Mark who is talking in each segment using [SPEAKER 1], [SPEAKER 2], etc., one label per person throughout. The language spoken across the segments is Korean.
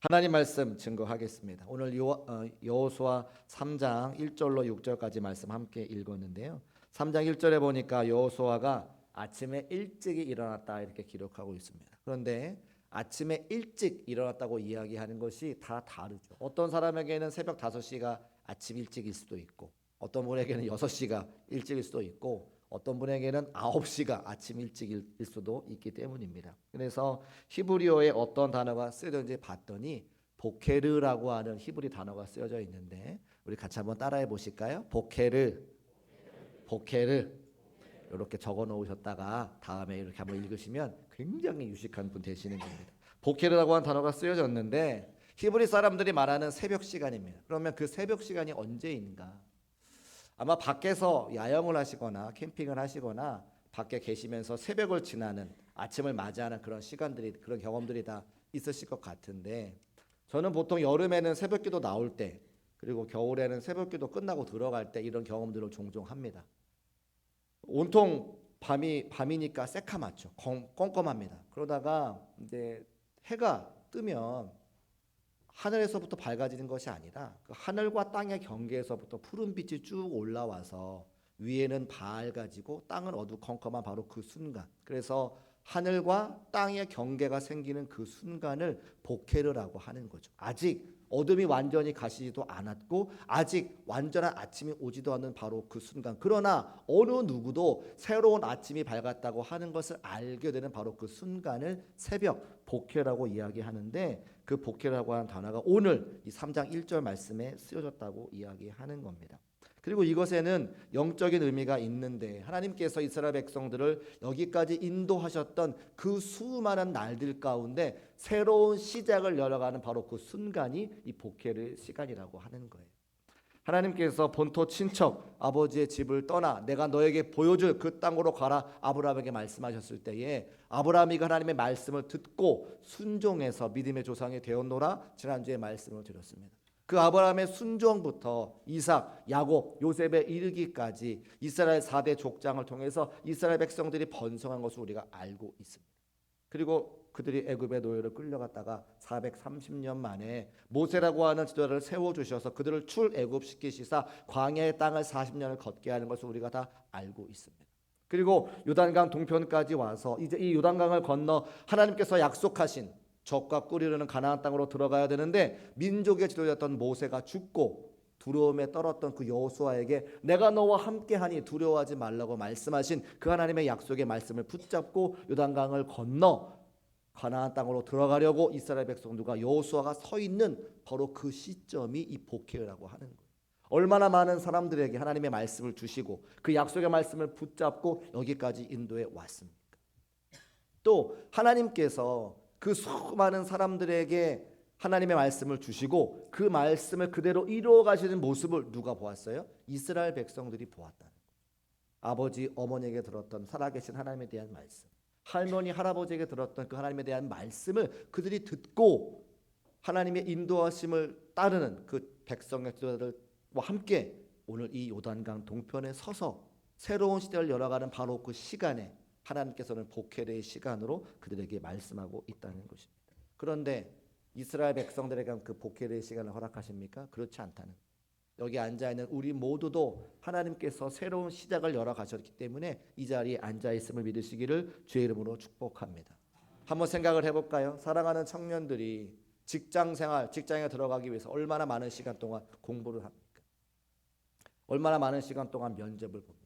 [SPEAKER 1] 하나님 말씀 증거하겠습니다. 오늘 여호수아 3장 1절로 6절까지 말씀 함께 읽었는데요. 3장 1절에 보니까 여호수아가 아침에 일찍이 일어났다 이렇게 기록하고 있습니다. 그런데 아침에 일찍 일어났다고 이야기하는 것이 다 다르죠. 어떤 사람에게는 새벽 5시가 아침 일찍일 수도 있고, 어떤 분에게는 6시가 일찍일 수도 있고, 어떤 분에게는 9시가 아침 일찍일 수도 있기 때문입니다. 그래서 히브리어에 어떤 단어가 쓰여졌는지 봤더니 보케르라고 하는 히브리 단어가 쓰여져 있는데, 우리 같이 한번 따라해 보실까요? 보케르, 보케르 이렇게 적어 놓으셨다가 다음에 이렇게 한번 읽으시면 굉장히 유식한 분 되시는 겁니다. 보케르라고 하는 단어가 쓰여졌는데 히브리 사람들이 말하는 새벽 시간입니다. 그러면 그 새벽 시간이 언제인가? 아마 밖에서 야영을 하시거나 캠핑을 하시거나 밖에 계시면서 새벽을 지나는, 아침을 맞이하는 그런 시간들이, 그런 경험들이 다 있으실 것 같은데, 저는 보통 여름에는 새벽기도 나올 때, 그리고 겨울에는 새벽기도 끝나고 들어갈 때 이런 경험들을 종종 합니다. 온통 밤이니까 새카맣죠. 껌껌합니다. 그러다가 이제 해가 뜨면 하늘에서부터 밝아지는 것이 아니라 그 하늘과 땅의 경계에서부터 푸른 빛이 쭉 올라와서 위에는 밝아지고 땅은 어두컴컴한 바로 그 순간, 그래서 하늘과 땅의 경계가 생기는 그 순간을 보케르라고 하는 거죠. 아직 어둠이 완전히 가시지도 않았고 아직 완전한 아침이 오지도 않는 바로 그 순간, 그러나 어느 누구도 새로운 아침이 밝았다고 하는 것을 알게 되는 바로 그 순간을 새벽 보케라고 이야기하는데, 그 보케라고 하는 단어가 오늘 이 3장 1절 말씀에 쓰여졌다고 이야기하는 겁니다. 그리고 이것에는 영적인 의미가 있는데, 하나님께서 이스라엘 백성들을 여기까지 인도하셨던 그 수많은 날들 가운데 새로운 시작을 열어가는 바로 그 순간이 이 보케르 시간이라고 하는 거예요. 하나님께서 본토 친척 아버지의 집을 떠나 내가 너에게 보여줄 그 땅으로 가라 아브라함에게 말씀하셨을 때에, 아브라함이 하나님의 말씀을 듣고 순종해서 믿음의 조상이 되었노라 지난주에 말씀을 드렸습니다. 그 아브라함의 순종부터 이삭, 야곱, 요셉에 이르기까지 이스라엘 4대 족장을 통해서 이스라엘 백성들이 번성한 것을 우리가 알고 있습니다. 그리고 그들이 애굽의 노예로 끌려갔다가 430년 만에 모세라고 하는 지도자를 세워주셔서 그들을 출애굽시키시사 광야의 땅을 40년을 걷게 하는 것을 우리가 다 알고 있습니다. 그리고 요단강 동편까지 와서 이제 이 요단강을 건너 하나님께서 약속하신 적과 꿀이 흐르는 가나안 땅으로 들어가야 되는데, 민족의 지도자였던 모세가 죽고 두려움에 떨었던 그 여호수아에게 내가 너와 함께하니 두려워하지 말라고 말씀하신 그 하나님의 약속의 말씀을 붙잡고 요단강을 건너 가나안 땅으로 들어가려고 이스라엘 백성들과 여호수아가 서 있는 바로 그 시점이 이 보케라고 하는 거예요. 얼마나 많은 사람들에게 하나님의 말씀을 주시고 그 약속의 말씀을 붙잡고 여기까지 인도해 왔습니까? 또 하나님께서 그 수많은 사람들에게 하나님의 말씀을 주시고 그 말씀을 그대로 이루어 가시는 모습을 누가 보았어요? 이스라엘 백성들이 보았다는 거예요. 아버지 어머니에게 들었던 살아계신 하나님에 대한 말씀, 할머니 할아버지에게 들었던 그 하나님에 대한 말씀을 그들이 듣고 하나님의 인도하심을 따르는 그 백성의 지도자들과 함께 오늘 이 요단강 동편에 서서 새로운 시대를 열어가는 바로 그 시간에 하나님께서는 보케르의 시간으로 그들에게 말씀하고 있다는 것입니다. 그런데 이스라엘 백성들에게 그 보케르의 시간을 허락하십니까? 그렇지 않다는 거예요. 여기 앉아있는 우리 모두도 하나님께서 새로운 시작을 열어가셨기 때문에 이 자리에 앉아있음을 믿으시기를 주의 이름으로 축복합니다. 한번 생각을 해볼까요? 사랑하는 청년들이 직장생활, 직장에 들어가기 위해서 얼마나 많은 시간 동안 공부를 합니까? 얼마나 많은 시간 동안 면접을 봅니까?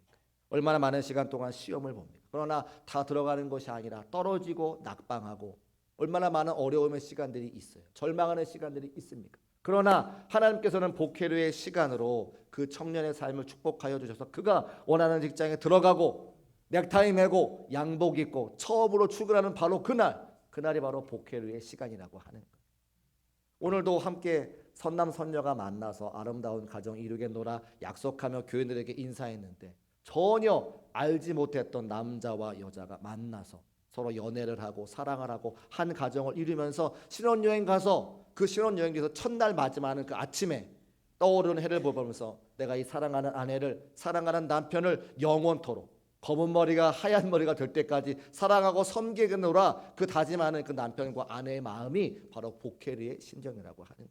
[SPEAKER 1] 얼마나 많은 시간 동안 시험을 봅니까? 그러나 다 들어가는 것이 아니라 떨어지고 낙방하고 얼마나 많은 어려움의 시간들이 있어요. 절망하는 시간들이 있습니까? 그러나 하나님께서는 보케르의 시간으로 그 청년의 삶을 축복하여 주셔서 그가 원하는 직장에 들어가고 넥타이 매고 양복 입고 처음으로 출근하는 바로 그날이 바로 보케르의 시간이라고 하는 거예요. 오늘도 함께 선남 선녀가 만나서 아름다운 가정 이루겠노라 약속하며 교인들에게 인사했는데 전혀 알지 못했던 남자와 여자가 만나서 서로 연애를 하고 사랑을 하고 한 가정을 이루면서 신혼여행 가서 그 신혼여행에서 첫날 맞이하는 그 아침에 떠오르는 해를 보면서 내가 이 사랑하는 아내를, 사랑하는 남편을 영원토록 검은 머리가 하얀 머리가 될 때까지 사랑하고 섬기느라 그 다짐하는 그 남편과 아내의 마음이 바로 보케르의 심정이라고 하는 거예요.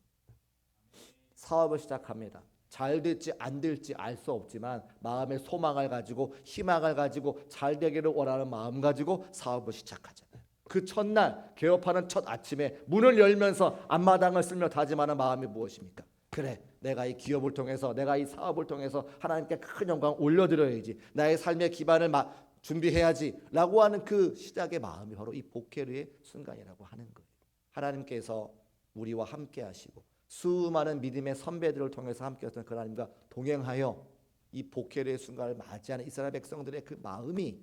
[SPEAKER 1] 사업을 시작합니다. 잘 될지 안 될지 알 수 없지만 마음의 소망을 가지고 희망을 가지고 잘 되기를 원하는 마음 가지고 사업을 시작하잖아요. 그 첫날 개업하는 첫 아침에 문을 열면서 앞마당을 쓸며 다짐하는 마음이 무엇입니까? 그래, 내가 이 기업을 통해서 내가 이 사업을 통해서 하나님께 큰 영광 올려드려야지, 나의 삶의 기반을 준비해야지 라고 하는 그 시작의 마음이 바로 이 보케르의 순간이라고 하는 거예요. 하나님께서 우리와 함께 하시고 수많은 믿음의 선배들을 통해서 함께했던 그 하나님과 동행하여 이 보케르의 순간을 맞이하는 이스라엘 백성들의 그 마음이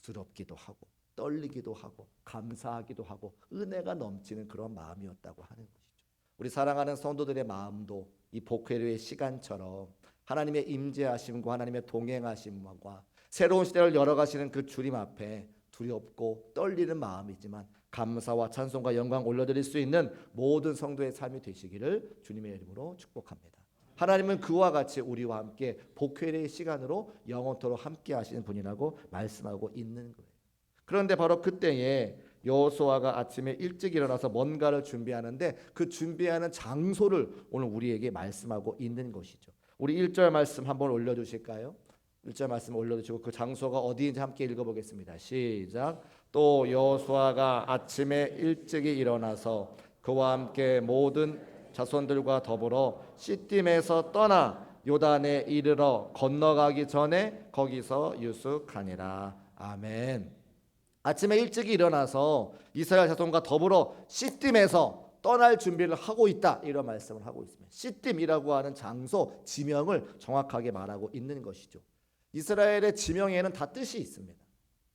[SPEAKER 1] 두렵기도 하고 떨리기도 하고 감사하기도 하고 은혜가 넘치는 그런 마음이었다고 하는 것이죠. 우리 사랑하는 성도들의 마음도 이 보케르의 시간처럼 하나님의 임재하심과 하나님의 동행하심과 새로운 시대를 열어가시는 그 주님 앞에 두렵고 떨리는 마음이지만 감사와 찬송과 영광 올려드릴 수 있는 모든 성도의 삶이 되시기를 주님의 이름으로 축복합니다. 하나님은 그와 같이 우리와 함께 보케르의 시간으로 영원토록 함께 하시는 분이라고 말씀하고 있는 거예요. 그런데 바로 그때에 여호수아가 아침에 일찍 일어나서 뭔가를 준비하는데 그 준비하는 장소를 오늘 우리에게 말씀하고 있는 것이죠. 우리 1절 말씀 한번 올려주실까요? 1절 말씀 올려주시고 그 장소가 어디인지 함께 읽어보겠습니다. 시작. 또 여호수아가 아침에 일찍이 일어나서 그와 함께 모든 자손들과 더불어 시딤에서 떠나 요단에 이르러 건너가기 전에 거기서 유숙하니라. 아멘. 아침에 일찍 일어나서 이스라엘 자손과 더불어 시딤에서 떠날 준비를 하고 있다, 이런 말씀을 하고 있습니다. 시딤이라고 하는 장소, 지명을 정확하게 말하고 있는 것이죠. 이스라엘의 지명에는 다 뜻이 있습니다.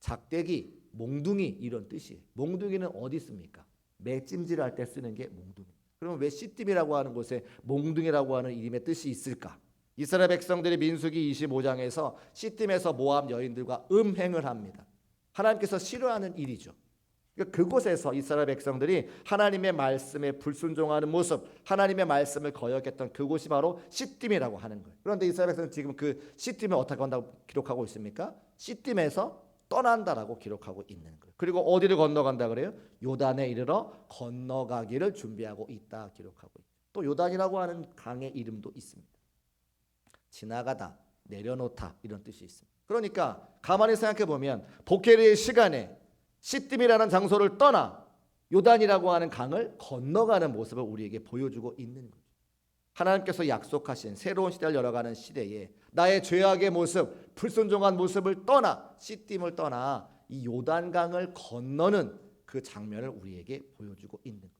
[SPEAKER 1] 작대기, 몽둥이 이런 뜻이에요. 몽둥이는 어디 있습니까? 매찜질할 때 쓰는 게 몽둥이. 그러면 왜 시딤이라고 하는 곳에 몽둥이라고 하는 이름의 뜻이 있을까? 이스라엘 백성들이 민수기 25장에서 시딤에서 모압 여인들과 음행을 합니다. 하나님께서 싫어하는 일이죠. 그곳에서 이스라엘 백성들이 하나님의 말씀에 불순종하는 모습, 하나님의 말씀을 거역했던 그곳이 바로 시딤이라고 하는 거예요. 그런데 이스라엘 백성은 지금 그 시딤을 어떻게 한다고 기록하고 있습니까? 시딤에서 떠난다라고 기록하고 있는 거예요. 그리고 어디를 건너간다 그래요? 요단에 이르러 건너가기를 준비하고 있다 기록하고 있죠. 또 요단이라고 하는 강의 이름도 있습니다. 지나가다, 내려놓다 이런 뜻이 있습니다. 그러니까 가만히 생각해 보면 보케르의 시간에 시딤이라는 장소를 떠나 요단이라고 하는 강을 건너가는 모습을 우리에게 보여주고 있는 거죠. 하나님께서 약속하신 새로운 시대를 열어가는 시대에 나의 죄악의 모습, 불순종한 모습을 떠나 시딤을 떠나 이 요단강을 건너는 그 장면을 우리에게 보여주고 있는 거예요.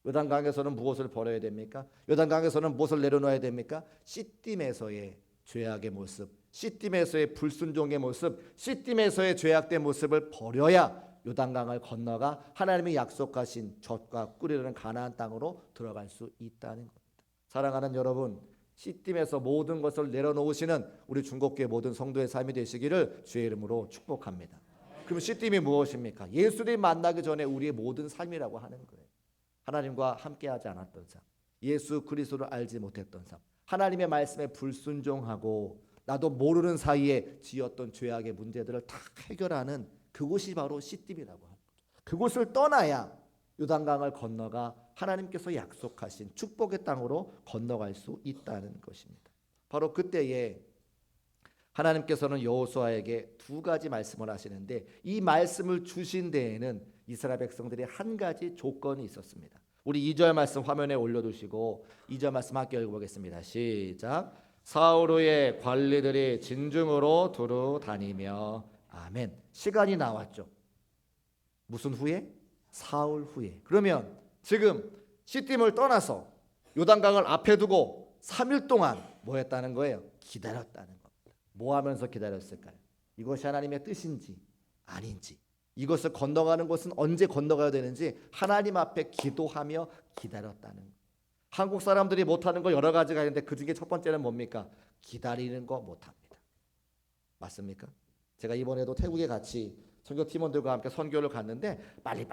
[SPEAKER 1] 요단강에서는 무엇을 버려야 됩니까? 요단강에서는 무엇을 내려놓아야 됩니까? 시딤에서의 죄악의 모습, 시딤에서의 불순종의 모습, 시딤에서의 죄악된 모습을 버려야 요단강을 건너가 하나님이 약속하신 젖과 꿀이라는 가나안 땅으로 들어갈 수 있다는 겁니다. 사랑하는 여러분, 시딤에서 모든 것을 내려놓으시는 우리 중국교회 모든 성도의 삶이 되시기를 주의 이름으로 축복합니다. 그럼 시딤이 무엇입니까? 예수님 만나기 전에 우리의 모든 삶이라고 하는 거예요. 하나님과 함께하지 않았던 삶, 예수 그리스도를 알지 못했던 삶, 하나님의 말씀에 불순종하고 나도 모르는 사이에 지었던 죄악의 문제들을 다 해결하는 그곳이 바로 시딤이라고 하는 거죠. 그곳을 떠나야 요단강을 건너가 하나님께서 약속하신 축복의 땅으로 건너갈 수 있다는 것입니다. 바로 그때에 하나님께서는 여호수아에게 두 가지 말씀을 하시는데 이 말씀을 주신 데에는 이스라엘 백성들이 한 가지 조건이 있었습니다. 우리 2절 말씀 화면에 올려두시고 2절 말씀 함께 읽어보겠습니다. 시작. 사흘 후에 관리들이 진중으로 두루 다니며. 아멘. 시간이 나왔죠. 무슨 후에? 사흘 후에. 그러면 지금 시딤을 떠나서 요단강을 앞에 두고 3일 동안 뭐 했다는 거예요? 기다렸다는 겁니다. 뭐 하면서 기다렸을까요? 이것이 하나님의 뜻인지 아닌지, 이것을 건너가는 것은 언제 건너가야 되는지 하나님 앞에 기도하며 기다렸다는 거예요. 한국 사람들이 못하는 거 여러 가지가 있는데 그중에 첫 번째는 뭡니까? 기다리는 거 못합니다. 맞습니까? 제가 이번에도 태국에 같이 선교 팀원들과 함께 선교를 갔는데 빨리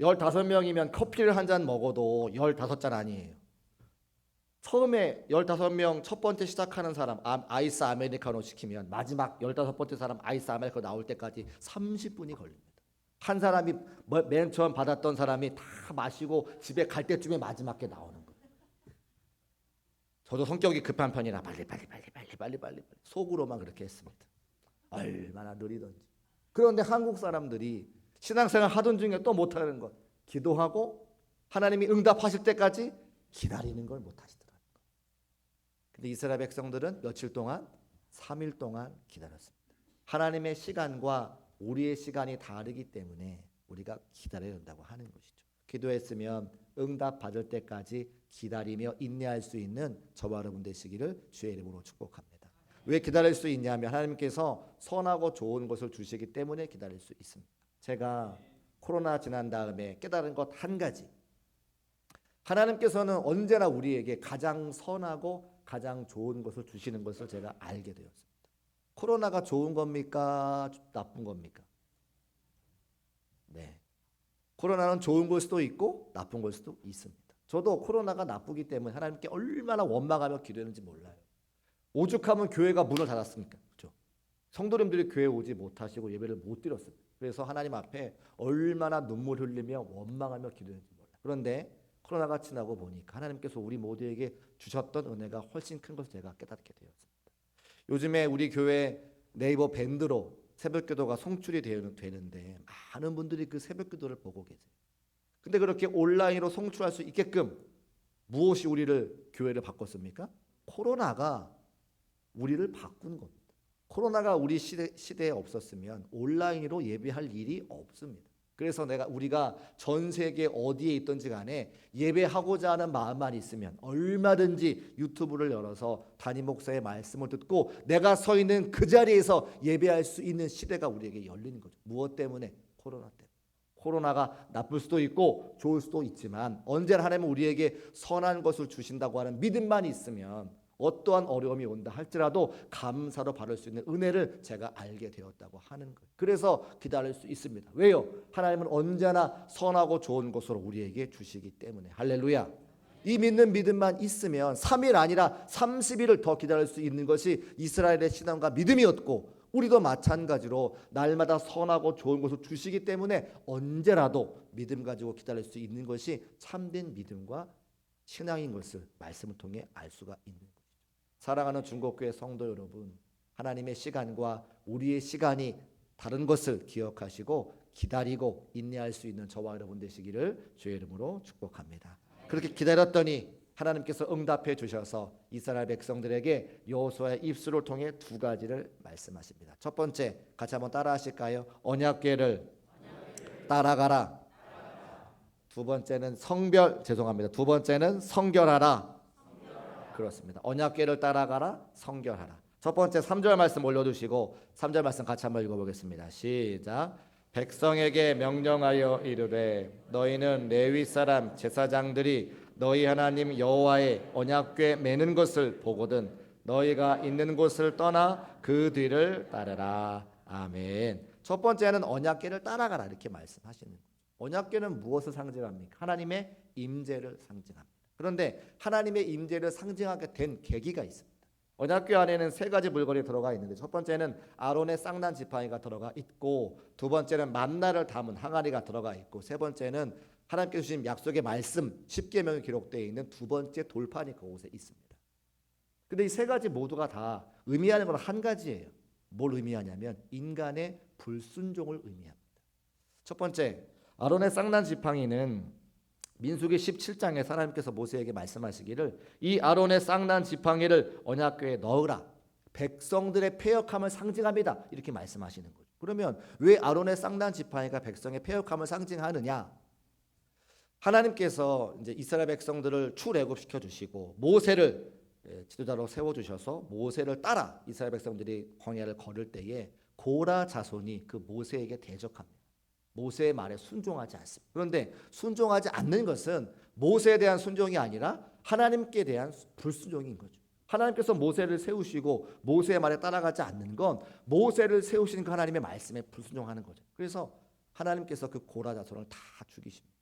[SPEAKER 1] 15명이면 커피를 한 잔 먹어도 15잔 아니에요. 처음에 15명 첫 번째 시작하는 사람 아이스 아메리카노 시키면 마지막 15번째 사람 아이스 아메리카노 나올 때까지 30분이 걸립니다. 한 사람이 맨 처음 받았던 사람이 다 마시고 집에 갈 때쯤에 마지막에 나오는 거예요. 저도 성격이 급한 편이라 빨리 속으로만 그렇게 했습니다. 얼마나 느리던지. 그런데 한국 사람들이 신앙생활 하던 중에 또 못하는 것, 기도하고 하나님이 응답하실 때까지 기다리는 걸 못하시더라고요. 근데 이스라엘 백성들은 며칠 동안 3일 동안 기다렸습니다. 하나님의 시간과 우리의 시간이 다르기 때문에 우리가 기다려야 된다고 하는 것이죠. 기도했으면 응답 받을 때까지 기다리며 인내할 수 있는 저와 여러분 되시기를 주의 이름으로 축복합니다. 왜 기다릴 수 있냐면 하나님께서 선하고 좋은 것을 주시기 때문에 기다릴 수 있습니다. 제가 코로나 지난 다음에 깨달은 것 한 가지, 하나님께서는 언제나 우리에게 가장 선하고 가장 좋은 것을 주시는 것을 제가 알게 되었습니다. 코로나가 좋은 겁니까? 나쁜 겁니까? 네. 코로나는 좋은 걸 수도 있고 나쁜 걸 수도 있습니다. 저도 코로나가 나쁘기 때문에 하나님께 얼마나 원망하며 기도했는지 몰라요. 오죽하면 교회가 문을 닫았습니까? 그렇죠? 성도님들이 교회 오지 못하시고 예배를 못 드렸습니다. 그래서 하나님 앞에 얼마나 눈물 흘리며 원망하며 기도했는지 몰라요. 그런데 코로나가 지나고 보니까 하나님께서 우리 모두에게 주셨던 은혜가 훨씬 큰 것을 제가 깨닫게 되었습니다. 요즘에 우리 교회 네이버 밴드로 새벽기도가 송출이 되는데 많은 분들이 그 새벽기도를 보고 계세요. 근데 그렇게 온라인으로 송출할 수 있게끔 무엇이 우리를 교회를 바꿨습니까? 코로나가 우리를 바꾼 겁니다. 코로나가 우리 시대에 없었으면 온라인으로 예배할 일이 없습니다. 그래서 우리가 전 세계 어디에 있든지 간에 예배하고자 하는 마음만 있으면 얼마든지 유튜브를 열어서 담임 목사의 말씀을 듣고 내가 서 있는 그 자리에서 예배할 수 있는 시대가 우리에게 열리는 거죠. 무엇 때문에? 코로나 때문에. 코로나가 나쁠 수도 있고 좋을 수도 있지만 언제나 하나님은 우리에게 선한 것을 주신다고 하는 믿음만 있으면 어떠한 어려움이 온다 할지라도 감사로 받을 수 있는 은혜를 제가 알게 되었다고 하는 거예요. 그래서 기다릴 수 있습니다. 왜요? 하나님은 언제나 선하고 좋은 것으로 우리에게 주시기 때문에. 할렐루야. 이 믿는 믿음만 있으면 3일 아니라 30일을 더 기다릴 수 있는 것이 이스라엘의 신앙과 믿음이었고 우리도 마찬가지로 날마다 선하고 좋은 것을 주시기 때문에 언제라도 믿음 가지고 기다릴 수 있는 것이 참된 믿음과 신앙인 것을 말씀을 통해 알 수가 있는 거예요. 사랑하는 중국교회 성도 여러분, 하나님의 시간과 우리의 시간이 다른 것을 기억하시고 기다리고 인내할 수 있는 저와 여러분 되시기를 주의 이름으로 축복합니다. 그렇게 기다렸더니 하나님께서 응답해 주셔서 이스라엘 백성들에게 여호수아의 입술을 통해 두 가지를 말씀하십니다. 첫 번째, 같이 한번 따라 하실까요? 언약궤를 따라가라. 두 번째는 두 번째는 성결하라. 그렇습니다. 언약궤를 따라가라, 성결하라. 첫 번째 3절 말씀 올려두시고 3절 말씀 같이 한번 읽어보겠습니다. 시작. 백성에게 명령하여 이르되 너희는 레위 사람 제사장들이 너희 하나님 여호와의 언약궤 매는 것을 보거든 너희가 있는 곳을 떠나 그 뒤를 따르라. 아멘. 첫 번째는 언약궤를 따라가라 이렇게 말씀하시는 거예요. 언약궤는 무엇을 상징합니까? 하나님의 임재를 상징합니다. 그런데 하나님의 임재를 상징하게 된 계기가 있습니다. 언약궤 안에는 세 가지 물건이 들어가 있는데 첫 번째는 아론의 쌍난 지팡이가 들어가 있고 두 번째는 만나를 담은 항아리가 들어가 있고 세 번째는 하나님께서 주신 약속의 말씀 10계명이 기록되어 있는 두 번째 돌판이 그곳에 있습니다. 근데 이 세 가지 모두가 다 의미하는 건 한 가지예요. 뭘 의미하냐면 인간의 불순종을 의미합니다. 첫 번째, 아론의 쌍난 지팡이는 민수기 17장에 하나님께서 모세에게 말씀하시기를 이 아론의 쌍난 지팡이를 언약궤에 넣으라. 백성들의 패역함을 상징합니다. 이렇게 말씀하시는 거죠. 그러면 왜 아론의 쌍난 지팡이가 백성의 패역함을 상징하느냐? 하나님께서 이제 이스라엘 백성들을 출애굽시켜 주시고 모세를 지도자로 세워 주셔서 모세를 따라 이스라엘 백성들이 광야를 걸을 때에 고라 자손이 그 모세에게 대적합니다. 모세의 말에 순종하지 않습니다. 그런데 순종하지 않는 것은 모세에 대한 순종이 아니라 하나님께 대한 불순종인 거죠. 하나님께서 모세를 세우시고 모세의 말에 따라가지 않는 건 모세를 세우신 그 하나님의 말씀에 불순종하는 거죠. 그래서 하나님께서 그 고라 자손을 다 죽이십니다.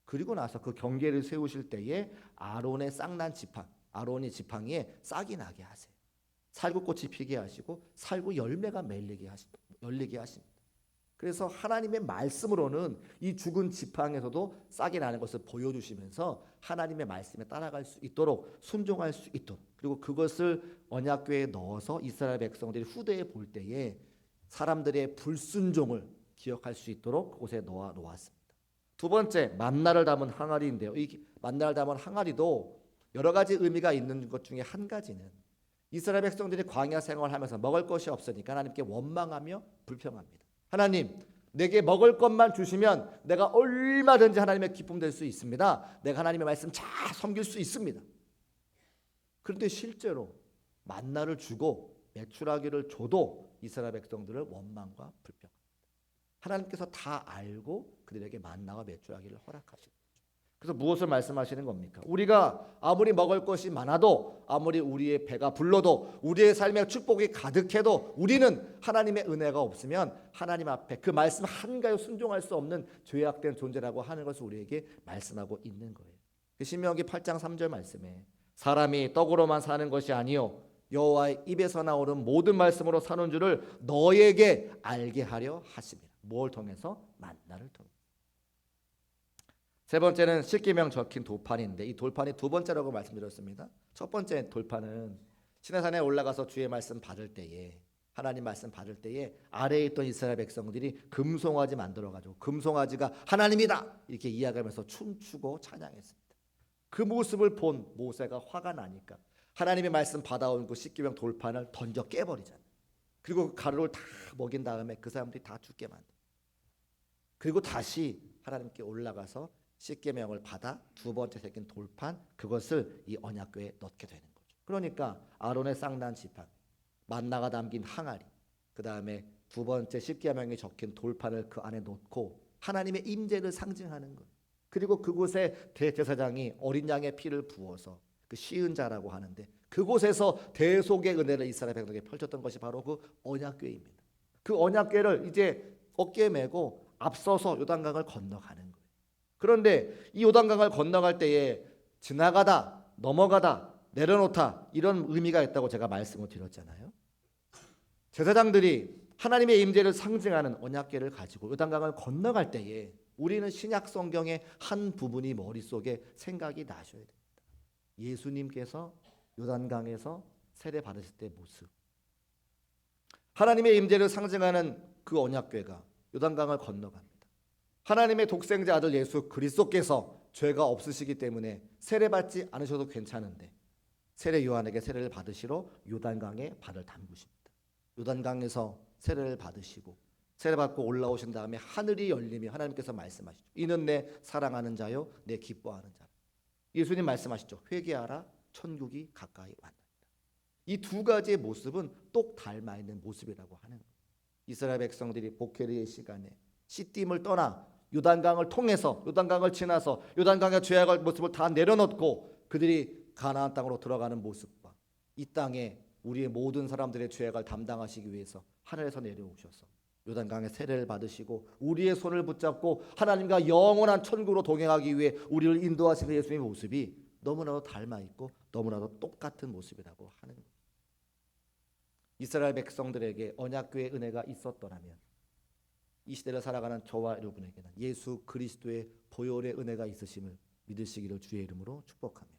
[SPEAKER 1] 그리고 나서 그 경계를 세우실 때에 아론의 쌍난 지팡이, 아론이 지팡이에 싹이 나게 하세요. 살구꽃이 피게 하시고 살구 열매가 열리게 하십니다. 그래서 하나님의 말씀으로는 이 죽은 지팡에서도 싹이 나는 것을 보여주시면서 하나님의 말씀에 따라갈 수 있도록 순종할 수 있도록, 그리고 그것을 언약궤에 넣어서 이스라엘 백성들이 후대에 볼 때에 사람들의 불순종을 기억할 수 있도록 그곳에 놓았습니다. 두 번째, 만나를 담은 항아리인데요. 이 만나를 담은 항아리도 여러 가지 의미가 있는 것 중에 한 가지는 이스라엘 백성들이 광야 생활하면서 먹을 것이 없으니까 하나님께 원망하며 불평합니다. 하나님, 내게 먹을 것만 주시면 내가 얼마든지 하나님의 기쁨 될 수 있습니다. 내가 하나님의 말씀 잘 섬길 수 있습니다. 그런데 실제로 만나를 주고 메추라기를 줘도 이스라엘 백성들을 원망과 불평합니다. 하나님께서 다 알고 그들에게 만나와 메추라기를 허락하시는 거죠. 그래서 무엇을 말씀하시는 겁니까? 우리가 아무리 먹을 것이 많아도, 아무리 우리의 배가 불러도, 우리의 삶에 축복이 가득해도 우리는 하나님의 은혜가 없으면 하나님 앞에 그 말씀 한가요 순종할 수 없는 죄악된 존재라고 하는 것을 우리에게 말씀하고 있는 거예요. 신명기 8장 3절 말씀에 사람이 떡으로만 사는 것이 아니요 여호와의 입에서 나오는 모든 말씀으로 사는 줄을 너에게 알게 하려 하심이라. 뭘 통해서? 만나를 통해. 세 번째는 십계명 적힌 돌판인데, 이 돌판이 두 번째라고 말씀드렸습니다. 첫 번째 돌판은 시내산에 올라가서 주의 말씀 받을 때에, 하나님 말씀 받을 때에 아래에 있던 이스라엘 백성들이 금송아지 만들어가지고 금송아지가 하나님이다 이렇게 이야기하면서 춤추고 찬양했습니다. 그 모습을 본 모세가 화가 나니까 하나님의 말씀 받아온 그 십계명 돌판을 던져 깨버리잖아요. 그리고 그 가루를 다 먹인 다음에 그 사람들이 다 죽게 만들어요. 그리고 다시 하나님께 올라가서 십계명을 받아 두 번째 새긴 돌판, 그것을 이 언약궤에 넣게 되는 거죠. 그러니까 아론의 쌍난 지팡이, 만나가 담긴 항아리, 그 다음에 두 번째 십계명이 적힌 돌판을 그 안에 넣고 하나님의 임재를 상징하는 것. 그리고 그곳에 대제사장이 어린 양의 피를 부어서 그 시은 자라고 하는데, 그곳에서 대속의 은혜를 이스라엘 백성에게 펼쳤던 것이 바로 그 언약궤입니다. 그 언약궤를 이제 어깨에 메고 앞서서 요단강을 건너가는 거예요. 그런데 이 요단강을 건너갈 때에 지나가다, 넘어가다, 내려놓다 이런 의미가 있다고 제가 말씀을 드렸잖아요. 제사장들이 하나님의 임재를 상징하는 언약궤를 가지고 요단강을 건너갈 때에 우리는 신약 성경의 한 부분이 머릿속에 생각이 나셔야 됩니다. 예수님께서 요단강에서 세례 받으실 때 모습, 하나님의 임재를 상징하는 그 언약궤가 요단강을 건너갑니다. 하나님의 독생자 아들 예수 그리스도께서 죄가 없으시기 때문에 세례받지 않으셔도 괜찮은데 세례 요한에게 세례를 받으시러 요단강에 발을 담그십니다. 요단강에서 세례를 받으시고 세례받고 올라오신 다음에 하늘이 열리며 하나님께서 말씀하시죠. 이는 내 사랑하는 자요 내 기뻐하는 자. 예수님 말씀하시죠. 회개하라 천국이 가까이 왔나이다. 이 두 가지의 모습은 똑 닮아 있는 모습이라고 하는 거예요. 이스라엘 백성들이 복회리의 시간에 시딤을 떠나 요단강을 통해서, 요단강을 지나서 요단강의 죄악의 모습을 다 내려놓고 그들이 가나안 땅으로 들어가는 모습과 이 땅에 우리의 모든 사람들의 죄악을 담당하시기 위해서 하늘에서 내려오셔서 요단강의 세례를 받으시고 우리의 손을 붙잡고 하나님과 영원한 천국으로 동행하기 위해 우리를 인도하시는 예수님의 모습이 너무나도 닮아있고 너무나도 똑같은 모습이라고 하는 거예요. 이스라엘 백성들에게 언약궤의 은혜가 있었더라면 이 시대를 살아가는 저와 여러분에게는 예수 그리스도의 보혈의 은혜가 있으심을 믿으시기를 주의 이름으로 축복합니다.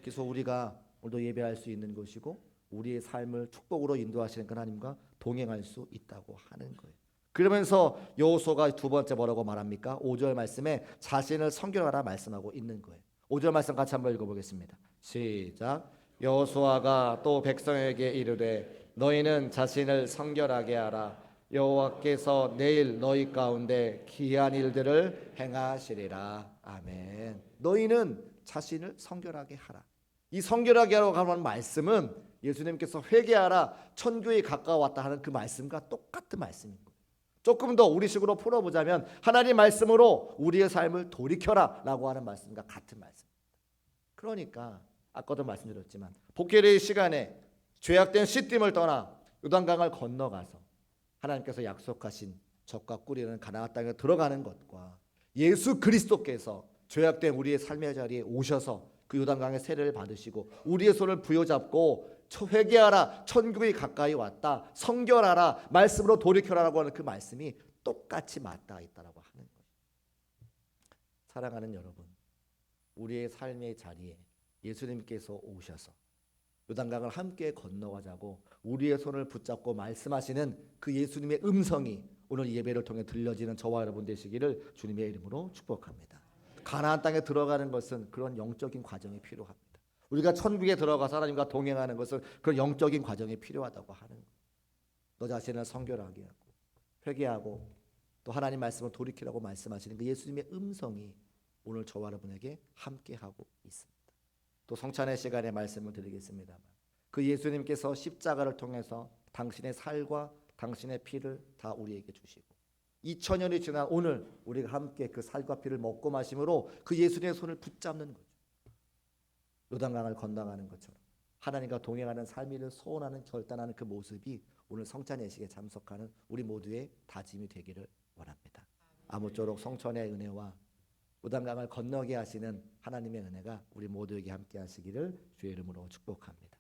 [SPEAKER 1] 그래서 우리가 오늘도 예배할 수 있는 것이고 우리의 삶을 축복으로 인도하시는 하나님과 동행할 수 있다고 하는 거예요. 그러면서 여호수아가 두 번째 뭐라고 말합니까? 5절 말씀에 자신을 성결하라 말씀하고 있는 거예요. 5절 말씀 같이 한번 읽어보겠습니다. 시작. 여호수아가 또 백성에게 이르되 너희는 자신을 성결하게 하라. 여호와께서 내일 너희 가운데 기이한 일들을 행하시리라. 아멘. 너희는 자신을 성결하게 하라. 이 성결하게 하라고 하는 말씀은 예수님께서 회개하라 천국이 가까웠다 하는 그 말씀과 똑같은 말씀인 거예요. 조금 더 우리식으로 풀어보자면 하나님 말씀으로 우리의 삶을 돌이켜라 라고 하는 말씀과 같은 말씀입니다. 그러니까 아까도 말씀드렸지만 복회의 시간에 죄악된 시딤을 떠나 요단강을 건너가서 하나님께서 약속하신 젖과 꿀이라는 가나안 땅에 들어가는 것과 예수 그리스도께서 죄악된 우리의 삶의 자리에 오셔서 그 요단강의 세례를 받으시고 우리의 손을 부여잡고 회개하라, 천국이 가까이 왔다, 성결하라, 말씀으로 돌이켜라라고 하는 그 말씀이 똑같이 맞닿아 있다라고 하는 거예요. 사랑하는 여러분, 우리의 삶의 자리에 예수님께서 오셔서 요단강을 함께 건너가자고 우리의 손을 붙잡고 말씀하시는 그 예수님의 음성이 오늘 예배를 통해 들려지는 저와 여러분 되시기를 주님의 이름으로 축복합니다. 가나안 땅에 들어가는 것은 그런 영적인 과정이 필요합니다. 우리가 천국에 들어가서 하나님과 동행하는 것은 그런 영적인 과정이 필요하다고 하는 거예요. 너 자신을 성결하게 하고 회개하고 또 하나님 말씀을 돌이키라고 말씀하시는 그 예수님의 음성이 오늘 저와 여러분에게 함께하고 있습니다. 또 성찬의 시간에 말씀을 드리겠습니다만 그 예수님께서 십자가를 통해서 당신의 살과 당신의 피를 다 우리에게 주시고 2000년이 지난 오늘 우리가 함께 그 살과 피를 먹고 마심으로 그 예수님의 손을 붙잡는 거죠. 요단강을 건너가는 것처럼 하나님과 동행하는 삶을 소원하는 결단하는 그 모습이 오늘 성찬 예식에 참석하는 우리 모두의 다짐이 되기를 원합니다. 아무쪼록 성천의 은혜와 요단강을 건너게 하시는 하나님의 은혜가 우리 모두에게 함께 하시기를 주의 이름으로 축복합니다.